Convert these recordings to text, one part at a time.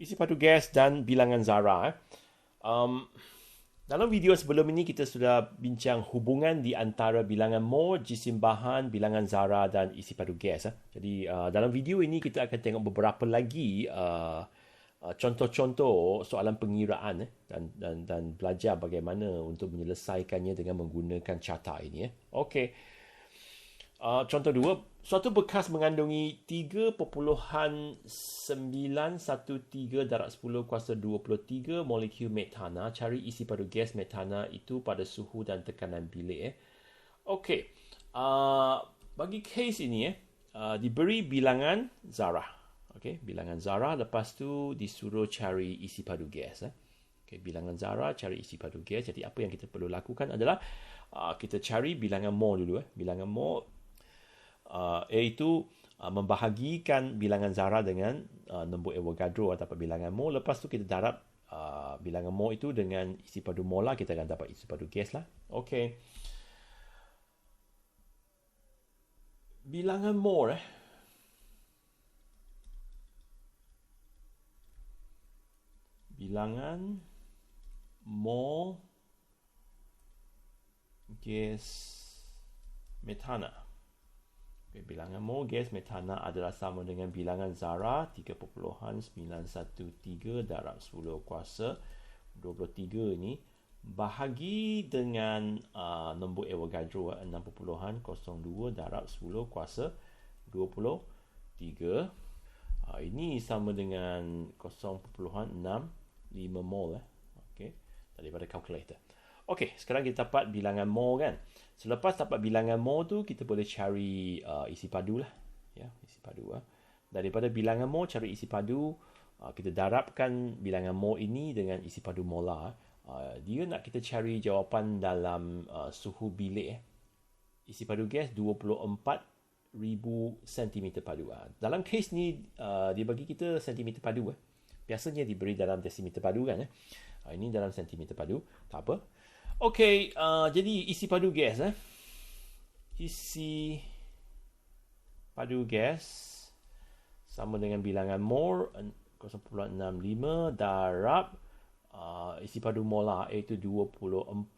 isi padu gas dan bilangan zarah. Dalam video sebelum ini kita sudah bincang hubungan di antara bilangan mol, jisim bahan, bilangan zarah dan isi padu gas. Jadi dalam video ini kita akan tengok beberapa lagi contoh-contoh soalan pengiraan dan belajar bagaimana untuk menyelesaikannya dengan menggunakan carta ini. Okey. Contoh 2, suatu bekas mengandungi 3.913 darab 10 kuasa 23 molekul metana. Cari isi padu gas metana itu pada suhu dan tekanan bilik. Okey. Bagi kes ini diberi bilangan zarah. Okey, bilangan zarah, lepas tu disuruh cari isi padu gas. Okey, bilangan zarah, cari isi padu gas. Jadi apa yang kita perlu lakukan adalah kita cari bilangan mol dulu. Bilangan mol iaitu membahagikan bilangan zarah dengan nombor Avogadro ataupun bilangan mol. Lepas tu kita darab bilangan mol itu dengan isi padu molar, kita akan dapat isi padu gas lah. Okey. Bilangan mol bilangan mol gas metana. Okay, bilangan mol gas metana adalah sama dengan bilangan zarah 3.913 darab 10 kuasa 23 ini bahagi dengan nombor Avogadro 6.02 darab 10 kuasa 23. Ini sama dengan 0.65 mol okey, daripada kalkulator. Okey, sekarang kita dapat bilangan mol kan. Selepas dapat bilangan mol tu, kita boleh cari isi padu lah. Ya, isi padu. Daripada bilangan mol, cari isi padu. Kita darabkan bilangan mol ini dengan isi padu molar. Dia nak kita cari jawapan dalam suhu bilik. Isi padu gas 24,000 cm padu. Dalam kes ni, dia bagi kita cm padu. Biasanya diberi dalam desimeter padu kan. Ini dalam cm padu. Tak apa. Okey, jadi isi padu gas. Isi padu gas sama dengan bilangan mol 0.65 darab isi padu molar iaitu 24,000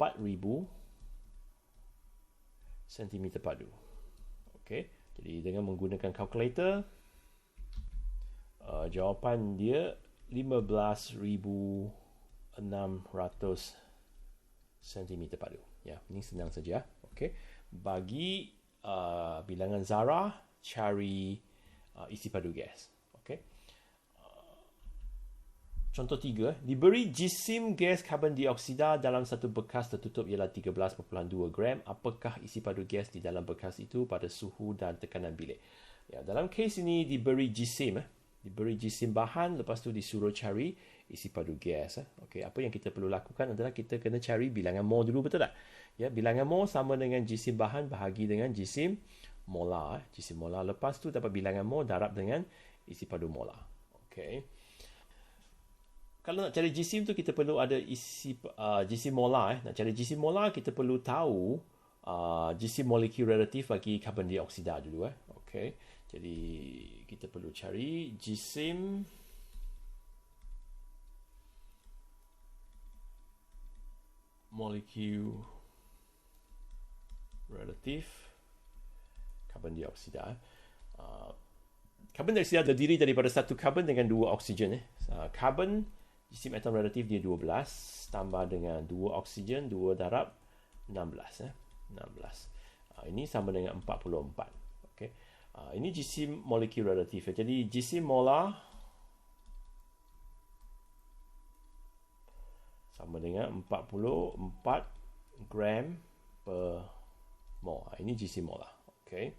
cm padu. Okey, jadi dengan menggunakan kalkulator jawapan dia 15,600 cm padu. Ya, ini senang saja. Okey. Bagi bilangan zarah, cari isi padu gas. Okey. Contoh 3, diberi jisim gas karbon dioksida dalam satu bekas tertutup ialah 13.2 gram. Apakah isi padu gas di dalam bekas itu pada suhu dan tekanan bilik? Ya, dalam kes ini diberi jisim diberi jisim bahan, lepas tu disuruh cari isi padu gas. Okey, apa yang kita perlu lakukan adalah kita kena cari bilangan mol dulu, betul tak? Ya, bilangan mol sama dengan jisim bahan bahagi dengan jisim molar. Jisim molar, lepas tu dapat bilangan mol darab dengan isi padu molar. Okey. Kalau nak cari jisim tu kita perlu ada isi jisim molar. Nak cari jisim molar kita perlu tahu jisim molekul relatif bagi karbon dioksida dulu. Okey. Jadi kita perlu cari jisim molekul relatif karbon dioksida. Karbon dioksida terdiri daripada satu karbon dengan dua oksigen. Karbon, jisim atom relatif dia 12 tambah dengan dua oksigen, 2 darab 16. 16. Ini sama dengan 44. Okey. Ini jisim molekul relatif. Jadi jisim molar sama dengan 44 gram per mol. Ini jisim molar. Okey.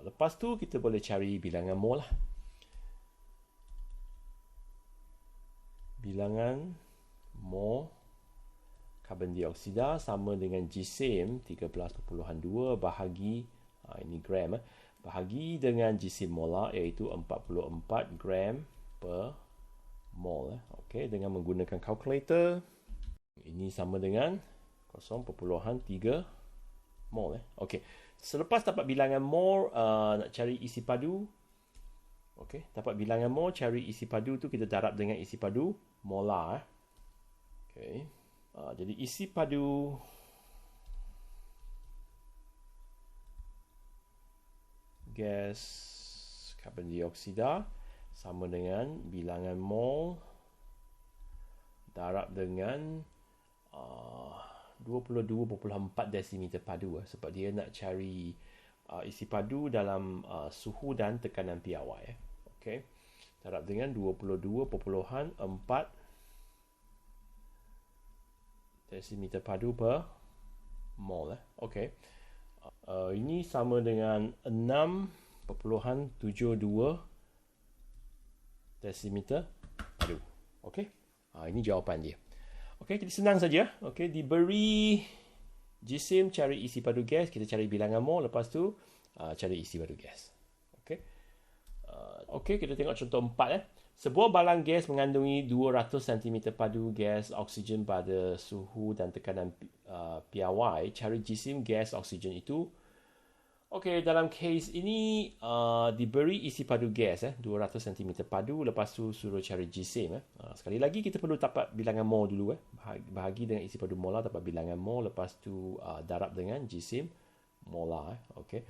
Lepas tu kita boleh cari bilangan mol lah. Bilangan mol karbon dioksida sama dengan jisim 13.2 bahagi ini gram bahagi dengan jisim molar iaitu 44 gram per mol. Okey, dengan menggunakan kalkulator ini sama dengan 0.3 mol. Okey, selepas dapat bilangan mol, nak cari isi padu, Okey, dapat bilangan mol, cari isi padu tu kita darab dengan isi padu molar. Okey. Jadi isi padu gas karbon dioksida sama dengan bilangan mol darab dengan 22.4 desimeter padu sebab dia nak cari isi padu dalam suhu dan tekanan piawai. Okey. Darab dengan 22.4 desimeter padu per mol. Okey. Ini sama dengan 6.72 desimeter padu. Okey. Ini jawapan dia. Okey, jadi senang saja. Okey, diberi jisim, cari isi padu gas, kita cari bilangan mol, lepas tu cari isi padu gas. Okey. Okey, kita tengok contoh 4. Sebuah balang gas mengandungi 200 cm padu gas oksigen pada suhu dan tekanan piawai. Cari jisim gas oksigen itu. Okey, dalam case ini diberi isi padu gas 200 cm padu, lepas tu suruh cari jisim. Sekali lagi kita perlu dapat bilangan mol dulu. Bahagi dengan isi padu molar, dapat bilangan mol, lepas tu darab dengan jisim molar. Okey.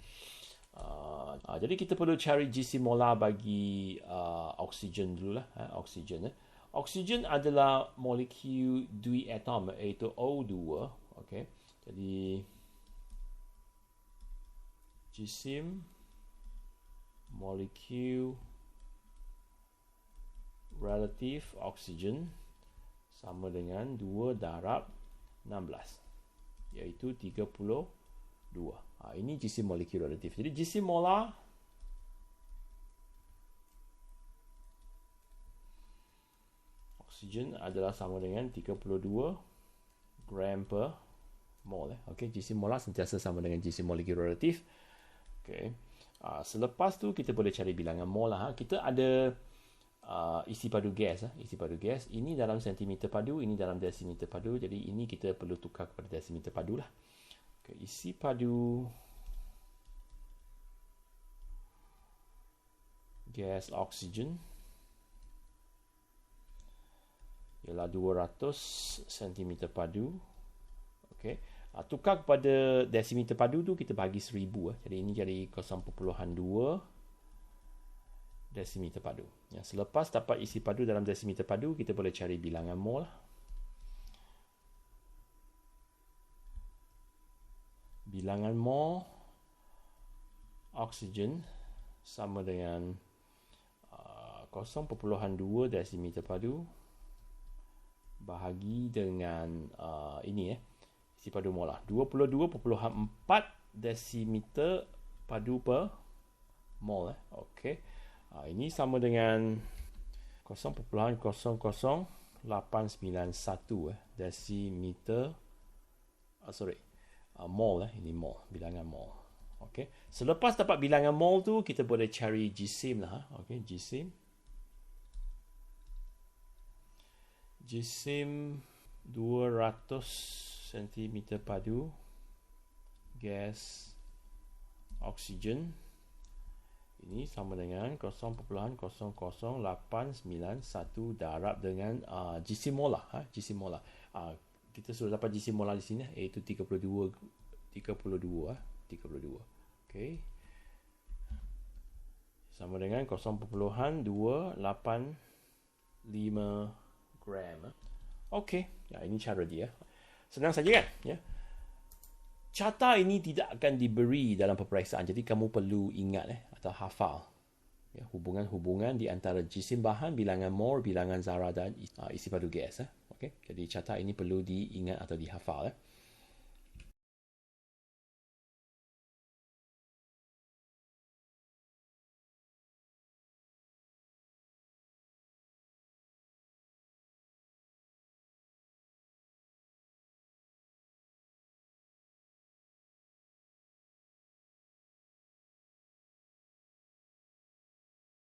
Jadi kita perlu cari jisim molar bagi oksigen dululah. Oksigen. Oksigen adalah molekul duatom iaitu O2. Okey. Jadi jisim molekul relatif oksigen sama dengan 2 darab 16 iaitu 32. Ini jisim molekul relatif. Jadi jisim molar oksigen adalah sama dengan 32 gram per mol. Okey, jisim molar sentiasa sama dengan jisim molekul relatif. Okey. Selepas tu kita boleh cari bilangan mol lah. Kita ada isi padu gas. Isi padu gas ini dalam sentimeter padu, ini dalam desimeter padu. Jadi ini kita perlu tukar kepada desimeter padu lah. Okay, isi padu gas oksigen ialah 200 cm padu. Okey. Tukar kepada desimeter padu tu kita bagi 1000. Jadi ini jadi 0.2 desimeter padu. Selepas dapat isi padu dalam desimeter padu, kita boleh cari bilangan mol. Bilangan mol oksigen sama dengan 0.2 desimeter padu bahagi dengan ini isi padu molar 22.4 desimeter padu per mol. Okey. Ini sama dengan 0.00891 desimeter mol. Ini mol, bilangan mol. Okey. Selepas dapat bilangan mol tu, kita boleh cari jisim lah. Okey, jisim 200 cm padu gas oksigen ini sama dengan 0.00891 darab dengan jisim molar. Jisim molar. Kita sudah dapat jisim molar di sini iaitu 32. Okey. Sama dengan 0.285 gram. Okey. Ini cara dia. Senang saja kan? Ya. Carta ini tidak akan diberi dalam peperiksaan. Jadi kamu perlu ingat atau hafal hubungan-hubungan di antara jisim bahan, bilangan mol, bilangan zarah dan isi padu gas. Okey. Jadi carta ini perlu diingat atau dihafal.